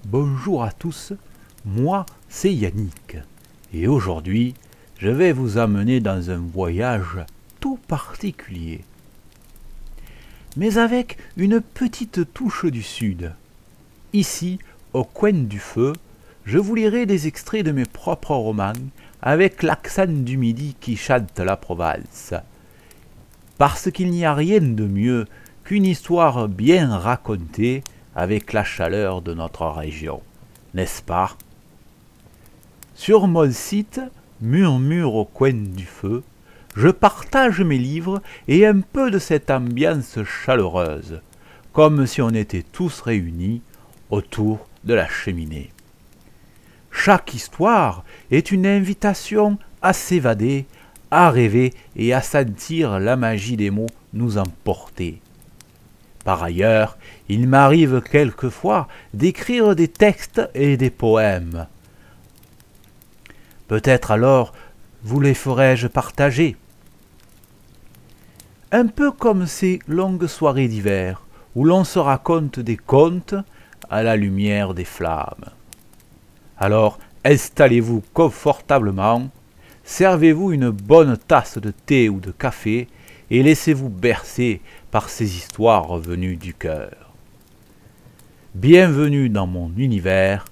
Bonjour à tous, moi c'est Yannick et aujourd'hui je vais vous amener dans un voyage tout particulier, mais avec une petite touche du sud. Ici, au coin du feu, je vous lirai des extraits de mes propres romans avec l'accent du midi qui chante la Provence. Parce qu'il n'y a rien de mieux qu'une histoire bien racontée avec la chaleur de notre région, n'est-ce pas? Sur mon site Murmure au coin du feu, je partage mes livres et un peu de cette ambiance chaleureuse, comme si on était tous réunis autour de la cheminée. Chaque histoire est une invitation à s'évader, à rêver et à sentir la magie des mots nous emporter. Par ailleurs, il m'arrive quelquefois d'écrire des textes et des poèmes. Peut-être alors vous les ferai-je partager. Un peu comme ces longues soirées d'hiver où l'on se raconte des contes à la lumière des flammes. Alors installez-vous confortablement, servez-vous une bonne tasse de thé ou de café et laissez-vous bercer par ces histoires venues du cœur. Bienvenue dans mon univers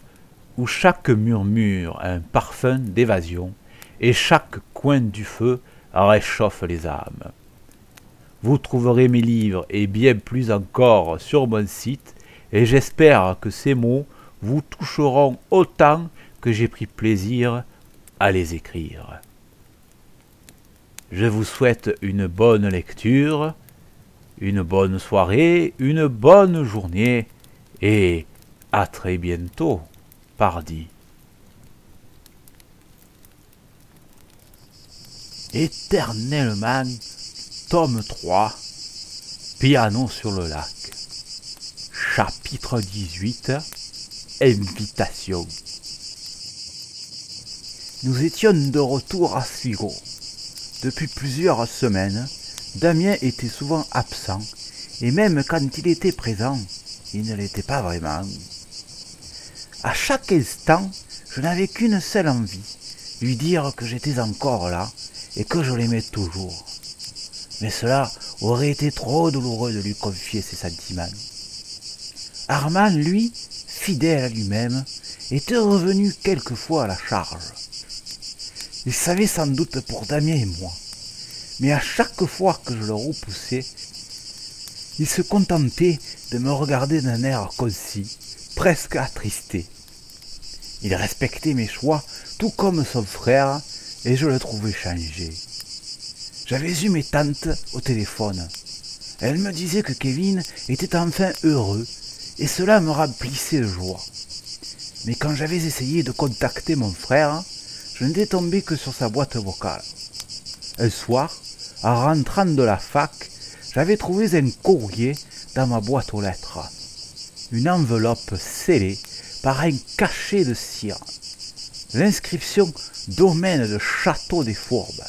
où chaque murmure a un parfum d'évasion et chaque coin du feu réchauffe les âmes. Vous trouverez mes livres et bien plus encore sur mon site et j'espère que ces mots vous toucheront autant que j'ai pris plaisir à les écrire. Je vous souhaite une bonne lecture, une bonne soirée, une bonne journée et à très bientôt, pardi. Éternellement, tome 3, Piano sur le lac. Chapitre 18, Invitation. Nous étions de retour à Sligo. Depuis plusieurs semaines, Damien était souvent absent, et même quand il était présent, il ne l'était pas vraiment. À chaque instant, je n'avais qu'une seule envie, lui dire que j'étais encore là, et que je l'aimais toujours. Mais cela aurait été trop douloureux de lui confier ses sentiments. Armand, lui, fidèle à lui-même, était revenu quelquefois à la charge. Il savait sans doute pour Damien et moi, mais à chaque fois que je le repoussais, il se contentait de me regarder d'un air concis, presque attristé. Il respectait mes choix, tout comme son frère, et je le trouvais changé. J'avais eu mes tantes au téléphone. Elles me disaient que Kevin était enfin heureux, et cela me remplissait de joie. Mais quand j'avais essayé de contacter mon frère, je n'étais tombé que sur sa boîte vocale. Un soir, en rentrant de la fac, j'avais trouvé un courrier dans ma boîte aux lettres. Une enveloppe scellée par un cachet de cire. L'inscription « Domaine de Château des Fourbes ».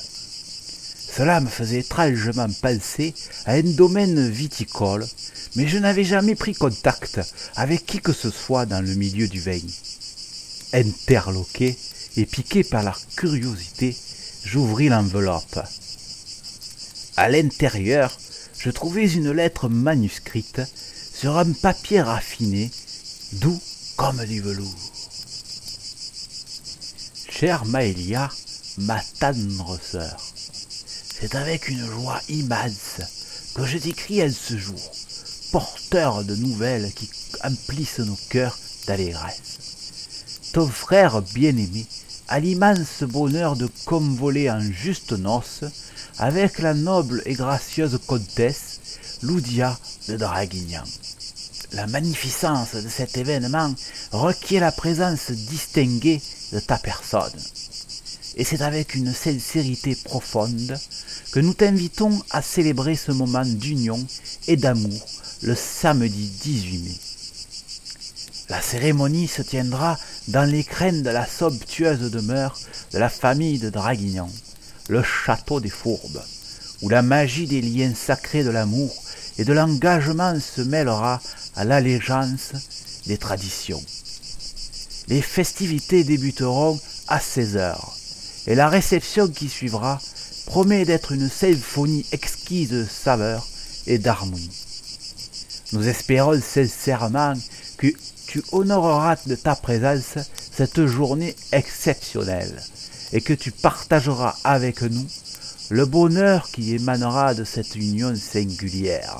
Cela me faisait étrangement penser à un domaine viticole, mais je n'avais jamais pris contact avec qui que ce soit dans le milieu du vin. Interloqué et piqué par la curiosité, j'ouvris l'enveloppe. À l'intérieur, je trouvais une lettre manuscrite sur un papier raffiné, doux comme du velours. Chère Maëlia, ma tendre sœur, c'est avec une joie immense que je t'écris en ce jour, porteur de nouvelles qui emplissent nos cœurs d'allégresse. Ton frère bien-aimé a l'immense bonheur de convoler en justes noces avec la noble et gracieuse comtesse Loudia de Draguignan. La magnificence de cet événement requiert la présence distinguée de ta personne. Et c'est avec une sincérité profonde que nous t'invitons à célébrer ce moment d'union et d'amour le samedi 18 mai. La cérémonie se tiendra dans les crènes de la somptueuse demeure de la famille de Draguignan, le château des Fourbes, où la magie des liens sacrés de l'amour et de l'engagement se mêlera à l'allégeance des traditions. Les festivités débuteront à 16 heures et la réception qui suivra promet d'être une symphonie exquise de saveurs et d'harmonie. Nous espérons sincèrement que tu honoreras de ta présence cette journée exceptionnelle et que tu partageras avec nous le bonheur qui émanera de cette union singulière.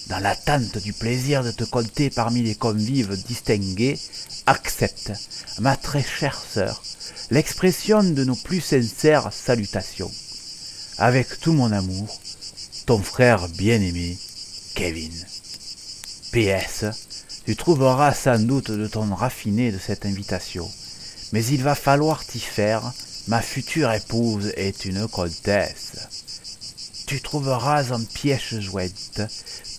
Dans l'attente du plaisir de te compter parmi les convives distingués, accepte, ma très chère sœur, l'expression de nos plus sincères salutations. Avec tout mon amour, ton frère bien-aimé, Kevin. PS, tu trouveras sans doute de ton raffiné de cette invitation, mais il va falloir t'y faire, ma future épouse est une comtesse. Tu trouveras en pièce jointe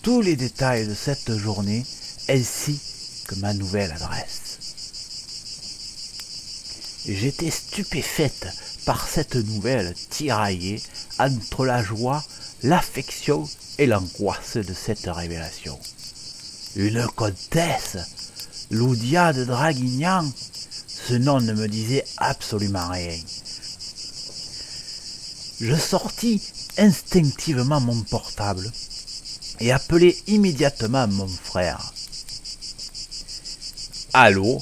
tous les détails de cette journée, ainsi que ma nouvelle adresse. J'étais stupéfaite par cette nouvelle tiraillée entre la joie, l'affection et l'angoisse de cette révélation. Une comtesse, Loudia de Draguignan, ce nom ne me disait absolument rien. Je sortis instinctivement mon portable et appelai immédiatement mon frère. « Allô ?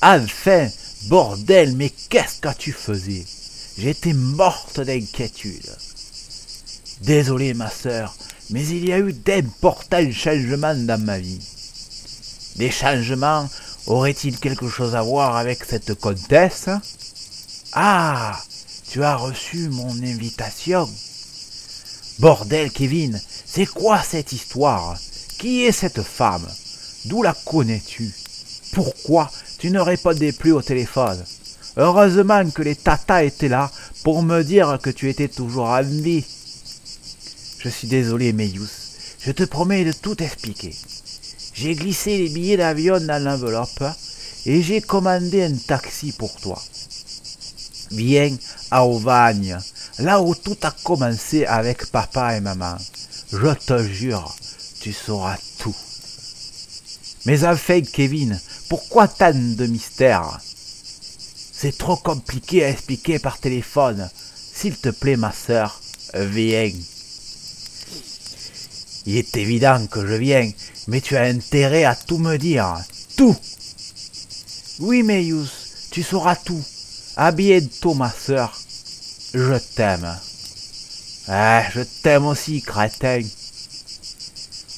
Enfin, bordel, mais qu'est-ce que tu faisais ? J'étais morte d'inquiétude. Désolé, ma sœur, mais il y a eu d'importants changements dans ma vie. Des changements auraient-ils quelque chose à voir avec cette comtesse ? Ah, tu as reçu mon invitation. Bordel, Kevin, c'est quoi cette histoire ? Qui est cette femme ? D'où la connais-tu ? Pourquoi tu ne répondais plus au téléphone ? Heureusement que les tatas étaient là pour me dire que tu étais toujours en vie. Je suis désolé, Meius, je te promets de tout expliquer. J'ai glissé les billets d'avion dans l'enveloppe et j'ai commandé un taxi pour toi. Viens à Aubagne, là où tout a commencé avec papa et maman. Je te jure, tu sauras tout. Mais enfin, Kevin, pourquoi tant de mystère ? C'est trop compliqué à expliquer par téléphone. S'il te plaît, ma sœur, viens. Il est évident que je viens, mais tu as intérêt à tout me dire. Tout. Oui, Meius, tu sauras tout. À bientôt, ma sœur. Je t'aime. Ah, je t'aime aussi, crétin.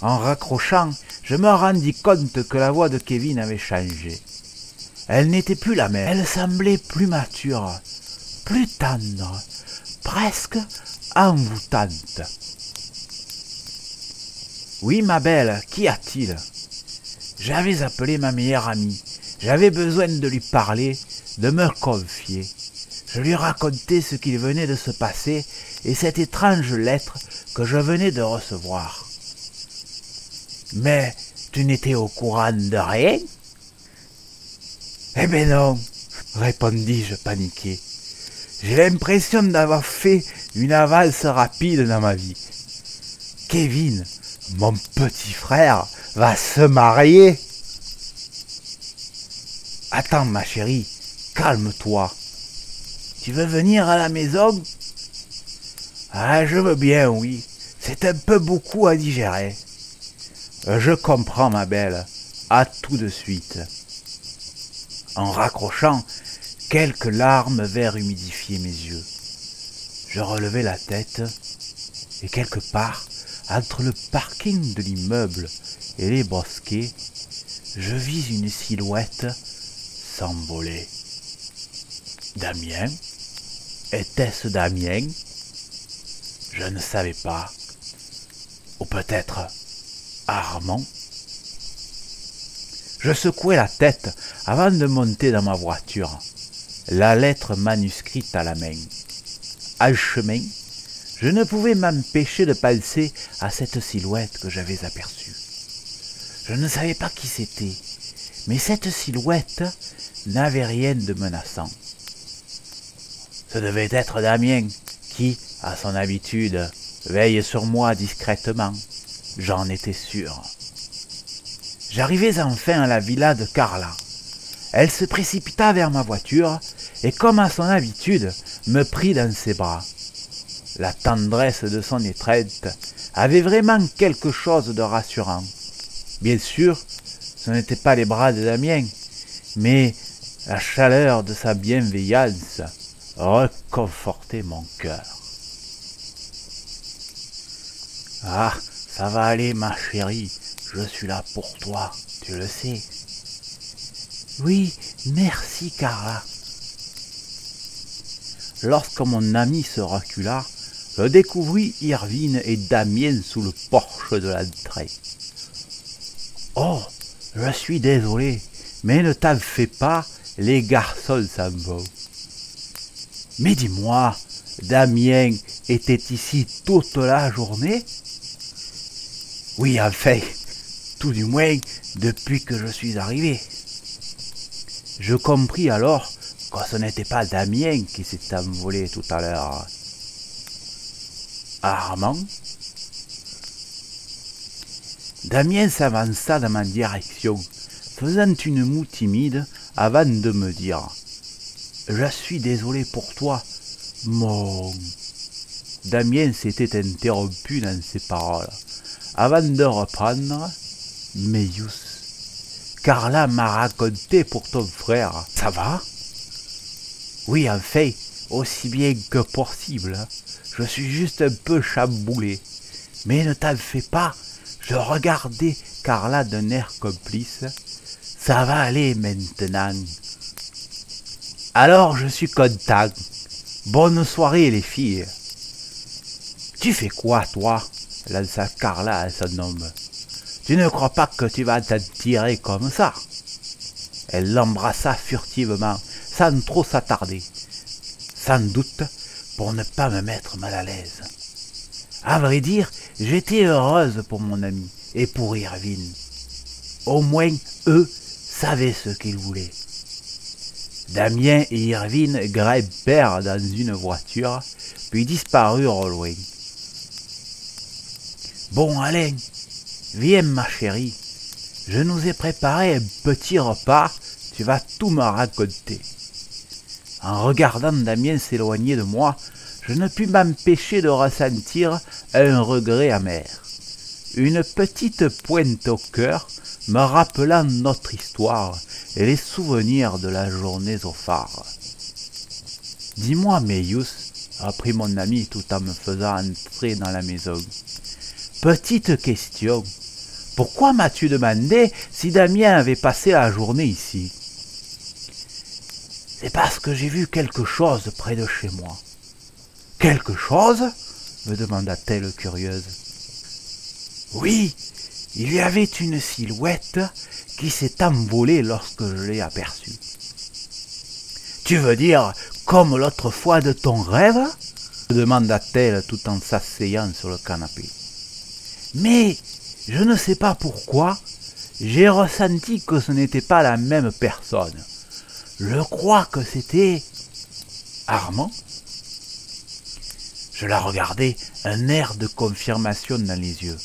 En raccrochant, je me rendis compte que la voix de Kevin avait changé. Elle n'était plus la même. Elle semblait plus mature, plus tendre, presque envoûtante. Oui, ma belle, qu'y a-t-il ? J'avais appelé ma meilleure amie. J'avais besoin de lui parler, de me confier. Je lui racontais ce qu'il venait de se passer et cette étrange lettre que je venais de recevoir. Mais tu n'étais au courant de rien ? Eh ben non, répondis-je paniqué. J'ai l'impression d'avoir fait une avance rapide dans ma vie. Kevin, mon petit frère, va se marier. Attends, ma chérie, calme-toi. Tu veux venir à la maison ? Ah, je veux bien, oui. C'est un peu beaucoup à digérer. Je comprends, ma belle. À tout de suite. En raccrochant, quelques larmes vinrent humidifier mes yeux. Je relevai la tête et quelque part, entre le parking de l'immeuble et les bosquets, je vis une silhouette s'envoler. Damien ? Était-ce Damien ? Je ne savais pas. Ou peut-être Armand ? Je secouai la tête avant de monter dans ma voiture, la lettre manuscrite à la main. En chemin, je ne pouvais m'empêcher de penser à cette silhouette que j'avais aperçue. Je ne savais pas qui c'était, mais cette silhouette n'avait rien de menaçant. Ce devait être Damien, qui, à son habitude, veille sur moi discrètement. J'en étais sûr. J'arrivais enfin à la villa de Carla. Elle se précipita vers ma voiture et, comme à son habitude, me prit dans ses bras. La tendresse de son étreinte avait vraiment quelque chose de rassurant. Bien sûr, ce n'étaient pas les bras de Damien, mais la chaleur de sa bienveillance reconfortait mon cœur. « Ah, ça va aller, ma chérie, je suis là pour toi, tu le sais. »« Oui, merci, Carla. » Lorsque mon ami se recula, je découvris Irvine et Damien sous le porche de l'entrée. « Oh, je suis désolé, mais ne t'en fais pas, les garçons s'en vont. »« Mais dis-moi, Damien était ici toute la journée ?»« Oui, enfin, tout du moins depuis que je suis arrivé. » Je compris alors que ce n'était pas Damien qui s'est envolé tout à l'heure. Armand? Damien s'avança dans ma direction, faisant une moue timide avant de me dire « Je suis désolé pour toi, mon... » Damien s'était interrompu dans ses paroles, avant de reprendre « Meius, Carla m'a raconté pour ton frère, ça va ?»« Oui, enfin, aussi bien que possible. Je suis juste un peu chamboulé. Mais ne t'en fais pas, je regardais Carla d'un air complice. Ça va aller maintenant. Alors je suis content. Bonne soirée les filles. Tu fais quoi toi? Lança Carla à son homme. Tu ne crois pas que tu vas t'en tirer comme ça? Elle l'embrassa furtivement, sans trop s'attarder. Sans doute pour ne pas me mettre mal à l'aise. À vrai dire, j'étais heureuse pour mon ami et pour Irvine. Au moins, eux savaient ce qu'ils voulaient. Damien et Irvine grimpèrent dans une voiture, puis disparurent au loin. « Bon, Alain, viens ma chérie, je nous ai préparé un petit repas, tu vas tout me raconter. » En regardant Damien s'éloigner de moi, je ne pus m'empêcher de ressentir un regret amer. Une petite pointe au cœur me rappelant notre histoire et les souvenirs de la journée au phare. « Dis-moi, Meius, » reprit mon ami tout en me faisant entrer dans la maison. « Petite question, pourquoi m'as-tu demandé si Damien avait passé la journée ici ?»« C'est parce que j'ai vu quelque chose près de chez moi. »« Quelque chose ?» me demanda-t-elle curieuse. « Oui, il y avait une silhouette qui s'est envolée lorsque je l'ai aperçue. »« Tu veux dire comme l'autre fois de ton rêve ?» me demanda-t-elle tout en s'asseyant sur le canapé. « Mais je ne sais pas pourquoi, j'ai ressenti que ce n'était pas la même personne. Je crois que c'était Armand. » Je la regardai, un air de confirmation dans les yeux.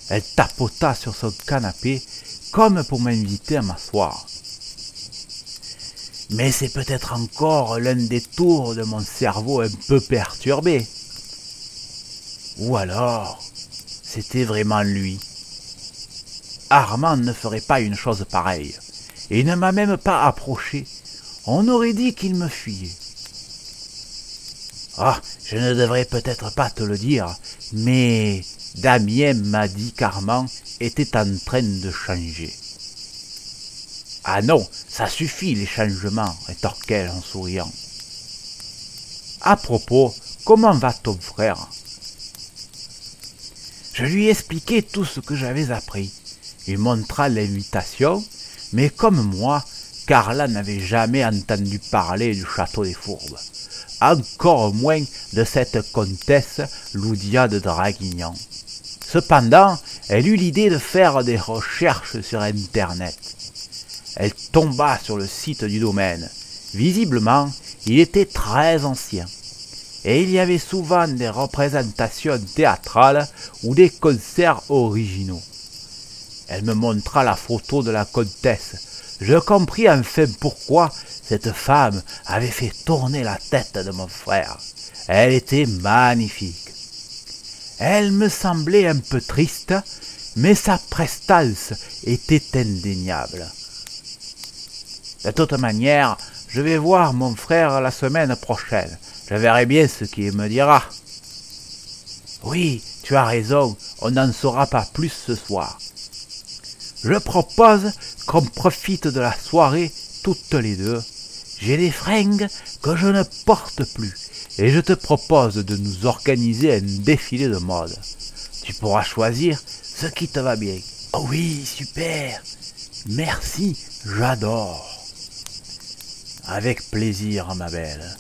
Elle tapota sur son canapé comme pour m'inviter à m'asseoir. Mais c'est peut-être encore l'un des tours de mon cerveau un peu perturbé. Ou alors, c'était vraiment lui. Armand ne ferait pas une chose pareille. Et il ne m'a même pas approché. On aurait dit qu'il me fuyait. Ah, je ne devrais peut-être pas te le dire, mais Damien m'a dit qu'Armand était en train de changer. « Ah non, ça suffit les changements, rétorqua-t-elle en souriant. « À propos, comment va ton frère ?» Je lui expliquai tout ce que j'avais appris. Il montra l'invitation, mais comme moi, Carla n'avait jamais entendu parler du château des Fourbes, encore moins de cette comtesse Loudia de Draguignan. Cependant, elle eut l'idée de faire des recherches sur Internet. Elle tomba sur le site du domaine. Visiblement, il était très ancien. Et il y avait souvent des représentations théâtrales ou des concerts originaux. Elle me montra la photo de la comtesse, Je compris enfin pourquoi cette femme avait fait tourner la tête de mon frère. Elle était magnifique. Elle me semblait un peu triste, mais sa prestance était indéniable. De toute manière, je vais voir mon frère la semaine prochaine. Je verrai bien ce qu'il me dira. Oui, tu as raison, on n'en saura pas plus ce soir. Je propose qu'on profite de la soirée toutes les deux. J'ai des fringues que je ne porte plus et je te propose de nous organiser un défilé de mode. Tu pourras choisir ce qui te va bien. Oh oui, super. Merci, j'adore. Avec plaisir, ma belle.